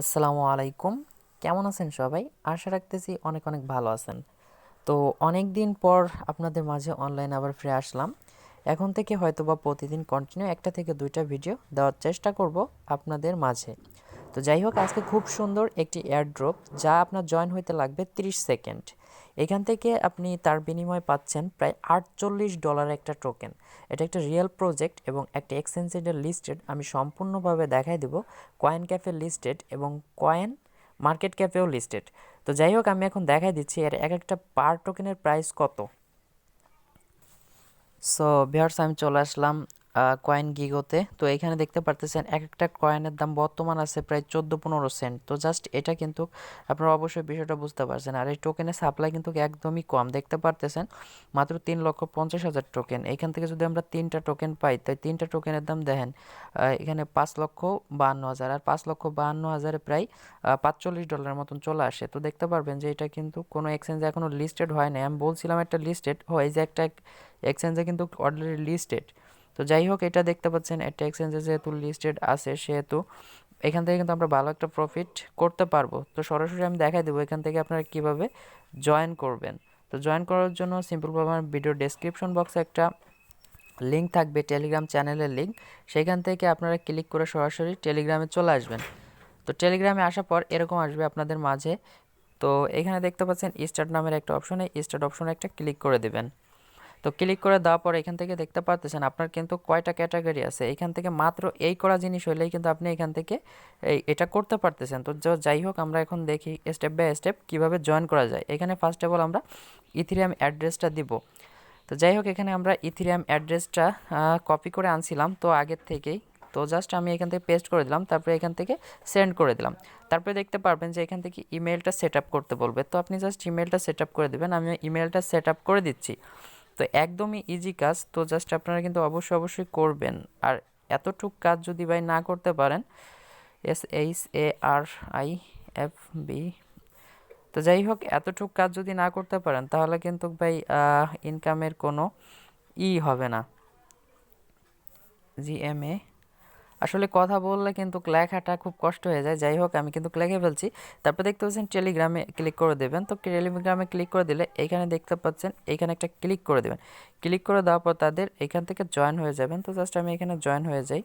আসসালামু আলাইকুম। কেমন আছেন সবাই? আশা রাখতেছি অনেক অনেক ভালো আছেন। তো অনেক দিন পর আপনাদের মাঝে অনলাইন আবার ফিরে আসলাম। এখন থেকে হয়তোবা প্রতিদিন কন্টিনিউ একটা থেকে দুইটা ভিডিও দেওয়ার চেষ্টা করব আপনাদের মাঝে। তো যাই হোক, আজকে খুব সুন্দর একটি এয়ারড্রপ যা আপনার জয়েন হইতে লাগবে 30 সেকেন্ড। এখান থেকে আপনি তার বিনিময়ে পাচ্ছেন প্রায় $48 একটা টোকেন। এটা একটা রিয়েল প্রজেক্ট এবং একটা এক্সচেঞ্জের লিস্টেড। আমি সম্পূর্ণভাবে দেখাই দেব। কয়েন ক্যাফে লিস্টেড এবং কয়েন মার্কেট ক্যাফেও লিস্টেড। তো যাই হোক, আমি এখন দেখাই দিচ্ছি এর এক একটা পার টোকেনের প্রাইস কত। সো ভিউয়ার্স, আমি চলে আসলাম কয়েন গিগোতে। তো এখানে দেখতে পারতেছেন এক একটা কয়েনের দাম বর্তমান আছে প্রায় 14-15 সেন্ট। তো জাস্ট এটা কিন্তু আপনারা অবশ্যই বিষয়টা বুঝতে পারছেন। আর এই টোকেনের সাপ্লাই কিন্তু একদমই কম, দেখতে পারতেছেন মাত্র 3,50,000 টোকেন। এখান থেকে যদি আমরা 3টা টোকেন পাই, তাই 3টা টোকেনের দাম দেখেন এখানে 5,52,000, আর 5,52,000 প্রায় $45 মতন চলে আসে। তো দেখতে পারবেন যে এটা কিন্তু কোনো এক্সচেঞ্জে এখনও লিস্টেড হয় নাই। আমি বলছিলাম একটা লিস্টেড হয়, যে একটা এক্সচেঞ্জে কিন্তু অলরেডি লিস্টেড। তো যাই হোক, এটা দেখতে পাচ্ছেন একটা এক্সচেঞ্জে যেহেতু লিস্টেড আছে, সেহেতু এখান থেকে কিন্তু আমরা ভালো একটা প্রফিট করতে পারবো। তো সরাসরি আমি দেখাই দেবো এখান থেকে আপনারা কিভাবে জয়েন করবেন। তো জয়েন করার জন্য সিম্পলভাবে আমার ভিডিও ডেসক্রিপশন বক্সে একটা লিঙ্ক থাকবে, টেলিগ্রাম চ্যানেলের লিঙ্ক। সেখান থেকে আপনারা ক্লিক করে সরাসরি টেলিগ্রামে চলে আসবেন। তো টেলিগ্রামে আসার পর এরকম আসবে আপনাদের মাঝে। তো এখানে দেখতে পাচ্ছেন স্টার্ট নামের একটা অপশনে, স্টার্ট অপশনে একটা ক্লিক করে দেবেন। তো ক্লিক করে দেওয়ার পর এখান থেকে দেখতে পাচ্ছেন আপনার কিন্তু কয়টা ক্যাটাগরি আছে। এখান থেকে মাত্র এই করা জিনিস হইলেই কিন্তু আপনি এখান থেকে এটা করতে পারতেছেন। তো যাই হোক, আমরা এখন দেখি স্টেপ বাই স্টেপ কীভাবে জয়েন করা যায়। এখানে ফার্স্ট অফ অল আমরা ইথিরিয়াম অ্যাড্রেসটা দিব। তো যাই হোক, এখানে আমরা ইথিরিয়াম অ্যাড্রেসটা কপি করে আনছিলাম তো আগের থেকেই। তো জাস্ট আমি এখান থেকে পেস্ট করে দিলাম, তারপরে এখান থেকে সেন্ড করে দিলাম। তারপরে দেখতে পারবেন যে এখান থেকে ইমেলটা সেট আপ করতে বলবে। তো আপনি জাস্ট ইমেলটা সেট আপ করে দেবেন। আমি ইমেলটা সেট আপ করে দিচ্ছি। তো একদমই ইজি কাজ। তো জাস্ট আপনারা কিন্তু অবশ্যই করবেন। আর এতটুক কাজ যদি ভাই না করতে পারেন, SHARIFB, তো যাই হোক, এতটুক কাজ যদি না করতে পারেন তাহলে কিন্তু ভাই ইনকামের কোনো হবে না। GMA, আসলে কথা বললে কিন্তু লেখাটা খুব কষ্ট হয়ে যায়। যাই হোক, আমি কিন্তু লিখে ফেলছি। তারপর দেখতে পাচ্ছেন টেলিগ্রামে ক্লিক করে দেবেন। তো টেলিগ্রামে ক্লিক করে দিলে এখানে দেখতে পাচ্ছেন এইখানে একটা ক্লিক করে দেবেন। ক্লিক করে দেওয়ার পর তাদের এখান থেকে জয়েন হয়ে যাবেন। তো জাস্ট আমি এখানে জয়েন হয়ে যাই।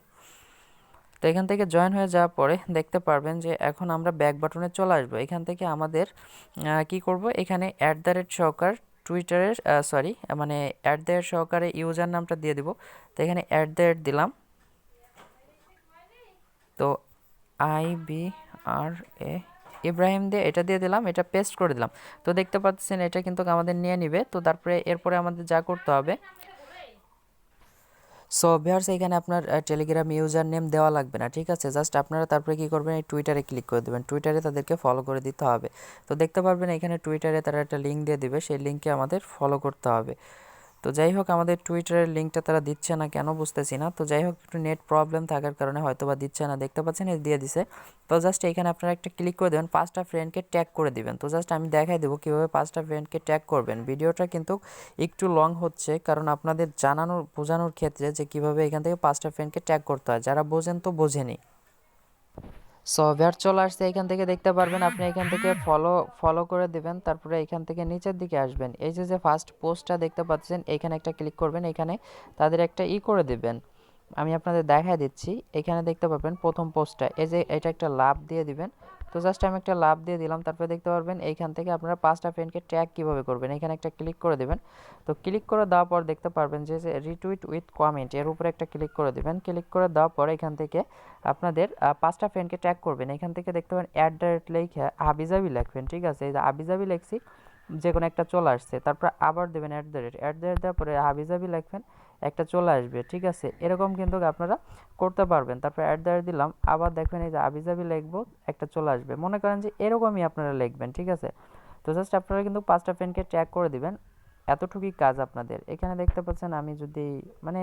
তো এখান থেকে জয়েন হয়ে যাওয়ার পরে দেখতে পারবেন যে এখন আমরা ব্যাক বাটনে চলে আসবো। এখান থেকে আমাদের কি করব, এখানে @সহকার টুইটারের মানে @সহকারে ইউজার নামটা দিয়ে দিব। তো এখানে দিলাম। তো IBRA ইব্রাহিম দিয়ে এটা দিয়ে দিলাম, এটা পেস্ট করে দিলাম। তো দেখতে পাচ্ছেন এটা কিন্তু আমাদের নিয়ে নিবে। তো তারপরে এরপরে আমাদের যা করতে হবে, সো ভিউয়ার্স, এখানে আপনার টেলিগ্রাম ইউজার নেম দেওয়া লাগবে না, ঠিক আছে। জাস্ট আপনারা তারপরে কি করবেন, এই টুইটারে ক্লিক করে দেবেন। টুইটারে তাদেরকে ফলো করে দিতে হবে। তো দেখতে পারবেন এখানে টুইটারে তারা একটা লিঙ্ক দিয়ে দিবে, সেই লিঙ্কে আমাদের ফলো করতে হবে। তো যাই হোক, আমাদের টুইটারের লিঙ্কটা তারা দিচ্ছে না কেন বুঝতেছি না। তো যাই হোক, একটু নেট প্রবলেম থাকার কারণে হয়তো বা দিচ্ছে না। দেখতে পাচ্ছেন এই দিয়ে দিছে। তো জাস্ট এখানে আপনারা একটা ক্লিক করে দেবেন, 5টা ফ্রেন্ডকে ট্যাগ করে দিবেন। তো জাস্ট আমি দেখাই দেবো কীভাবে 5টা ফ্রেন্ডকে ট্যাগ করবেন। ভিডিওটা কিন্তু একটু লং হচ্ছে, কারণ আপনাদের জানানোর বোঝানোর ক্ষেত্রে যে কীভাবে এখান থেকে 5টা ফ্রেন্ডকে ট্যাগ করতে হয়। যারা বোঝেন তো বোঝেনি। সফটওয়্যার চলে আসছে। এখান থেকে দেখতে পারবেন আপনি এখান থেকে ফলো করে দেবেন। তারপরে এখান থেকে নিচের দিকে আসবেন। এই যে ফার্স্ট পোস্টটা দেখতে পাচ্ছেন, এখানে একটা ক্লিক করবেন। এখানে তাদের একটা করে দেবেন। আমি আপনাদের দেখায় দিচ্ছি। এখানে দেখতে পাবেন প্রথম পোস্টটা, এই যে এটা একটা লাভ দিয়ে দিবেন। তো জাস্ট আমি একটা লাভ দিয়ে দিলাম। তারপরে দেখতে পারবেন এইখান থেকে আপনারা 5টা ফ্রেন্ডকে ট্যাগ কীভাবে করবেন, এখানে একটা ক্লিক করে দেবেন। তো ক্লিক করে দেওয়ার পর দেখতে পারবেন যে রিটুইট উইথ কমেন্ট, এর উপরে একটা ক্লিক করে দেবেন। ক্লিক করে দেওয়ার পর এখান থেকে আপনাদের 5টা ফ্রেন্ডকে ট্যাগ করবেন। এখান থেকে দেখতে পাবেন @লিখে হাবিজাবি লিখবেন, ঠিক আছে। এই যে হাবিজাবি লিখছি, যে কোনো একটা চলে আসছে। তারপর আবার দেবেন দেওয়ার পরে হাবিজাবি লিখবেন, একটা চলে আসবে, ঠিক আছে। এরকম কিন্তু আপনারা করতে পারবেন। তারপর দিলাম, আবার দেখবেন এই যে হাবিজাবি লিখবো, একটা চলে আসবে। মনে করেন যে এরকমই আপনারা লিখবেন, ঠিক আছে। তো জাস্ট আপনারা কিন্তু 5টা ফ্রেন্ডকে ট্যাগ করে দিবেন। এতটুকুই কাজ আপনাদের। এখানে দেখতে পাচ্ছেন আমি যদি মানে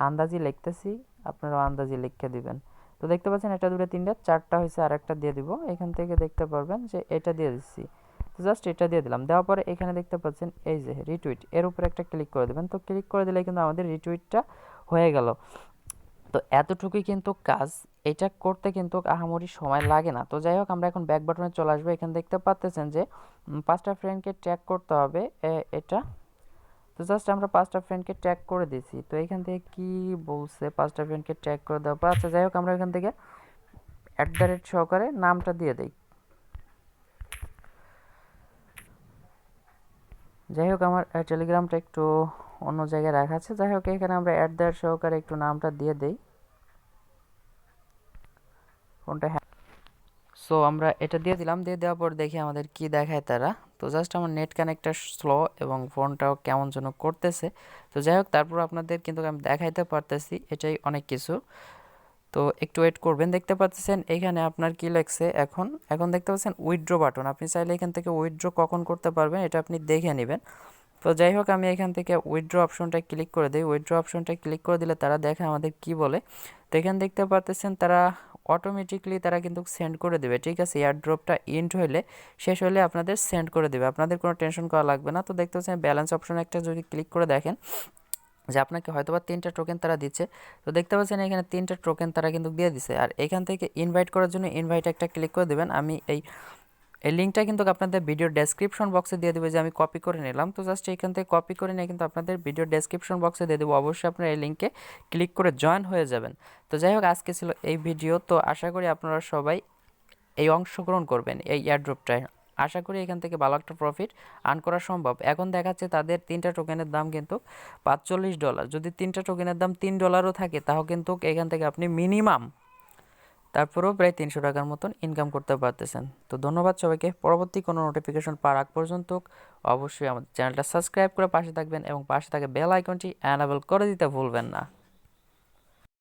আন্দাজি লিখতেছি, আপনারা আন্দাজি লিখে দিবেন। তো দেখতে পাচ্ছেন একটা, দুটো, তিনটা, চারটা হয়েছে, আর একটা দিয়ে দিব। এখান থেকে দেখতে পারবেন যে এটা দিয়ে দিচ্ছি। তো জাস্ট এটা দিয়ে দিলাম। দেওয়ার পরে এখানে দেখতে পাচ্ছেন এই যে রিটুইট, এর উপরে একটা ক্লিক করে দেবেন। তো ক্লিক করে দিলে কিন্তু আমাদের রিটুইটটা হয়ে গেল। তো এতটুকুই কিন্তু কাজ। এটা করতে কিন্তু আহামরি সময় লাগে না। তো যাই হোক, আমরা এখন ব্যাক বাটনে চলে আসবো। এখানে দেখতে পাচ্ছেন যে 5টা ফ্রেন্ডকে ট্যাগ করতে হবে, এটা। তো জাস্ট আমরা 5টা ফ্রেন্ডকে ট্যাগ করে দিছি। তো এখান থেকে কি বলছে, 5টা ফ্রেন্ডকে ট্যাগ করে দেওয়া। আচ্ছা যাই হোক, আমরা এখান থেকে সহকারে নামটা দিয়ে দিই। যাই হোক, আমার টেলিগ্রামটা একটু অন্য জায়গায় রাখা আছে। যাই হোক, এখানে আমরা সহকারে একটু নামটা দিয়ে দেই। কোনটা? হ্যাঁ। সো আমরা এটা দিয়ে দিলাম। দিয়ে দেওয়ার পর দেখি আমাদের কি দেখায় তারা। তো জাস্ট আমার নেট কানেক্টটা স্লো এবং ফোনটাও কেমন যেন করতেছে। তো যাই হোক, তারপর আপনাদের কিন্তু আমি দেখাইতে পারতেছি, এটাই অনেক কিছু। তো একটু ওয়েট করবেন। দেখতে পাচ্ছেন এখানে আপনার কি লেখছে, এখন এখন দেখতে পাচ্ছেন উইথড্র বাটন। আপনি চাইলে এখান থেকে উইথড্র কখন করতে পারবেন এটা আপনি দেখে নেবেন। তো যাই হোক, আমি এখান থেকে উইথড্র অপশনটা ক্লিক করে দিই। উইথড্র অপশনটা ক্লিক করে দিলে তারা দেখে আমাদের কি বলে। তো এখানে দেখতে পাচ্ছেন তারা অটোমেটিকলি তারা কিন্তু সেন্ড করে দেবে, ঠিক আছে। এয়ারড্রপটা এন্ড হলে, শেষ হলে আপনাদের সেন্ড করে দেবে, আপনাদের কোনো টেনশন করা লাগবে না। তো দেখতে পাচ্ছেন ব্যালেন্স অপশন একটা যদি ক্লিক করে দেখেন যে আপনাকে হয়তোবা 3টা টোকেন তারা দিচ্ছে। তো দেখতে পাচ্ছেন এখানে 3টা টোকেন তারা কিন্তু দিয়ে দিছে। আর এখান থেকে ইনভাইট করার জন্য ইনভাইট একটা ক্লিক করে দেবেন। আমি এই লিঙ্কটা কিন্তু আপনাদের ভিডিও ডেসক্রিপশন বক্সে দিয়ে দেবো, যে আমি কপি করে নিলাম। তো জাস্ট এখান থেকে কপি করে নিয়ে কিন্তু আপনাদের ভিডিও ডেসক্রিপশন বক্সে দিয়ে দেবো। অবশ্যই আপনারা এই লিঙ্কে ক্লিক করে জয়েন হয়ে যাবেন। তো যাই হোক, আজকে ছিল এই ভিডিও। তো আশা করি আপনারা সবাই এই অংশগ্রহণ করবেন এই এয়ারড্রপটায়। আশা করি এখান থেকে ভালো একটা প্রফিট আর্ন করা সম্ভব। এখন দেখাচ্ছে তাদের 3টা টোকেনের দাম কিন্তু $45। যদি 3টা টোকেনের দাম $3ও থাকে, তাও কিন্তু এখান থেকে আপনি মিনিমাম তারপরেও প্রায় 300 টাকার মতন ইনকাম করতে পারতেছেন। তো ধন্যবাদ সবাইকে। পরবর্তী কোনো নোটিফিকেশন পাওয়ার আগ পর্যন্ত অবশ্যই আমাদের চ্যানেলটা সাবস্ক্রাইব করে পাশে থাকবেন এবং পাশে থাকা বেল আইকনটি এনাবেল করে দিতে ভুলবেন না।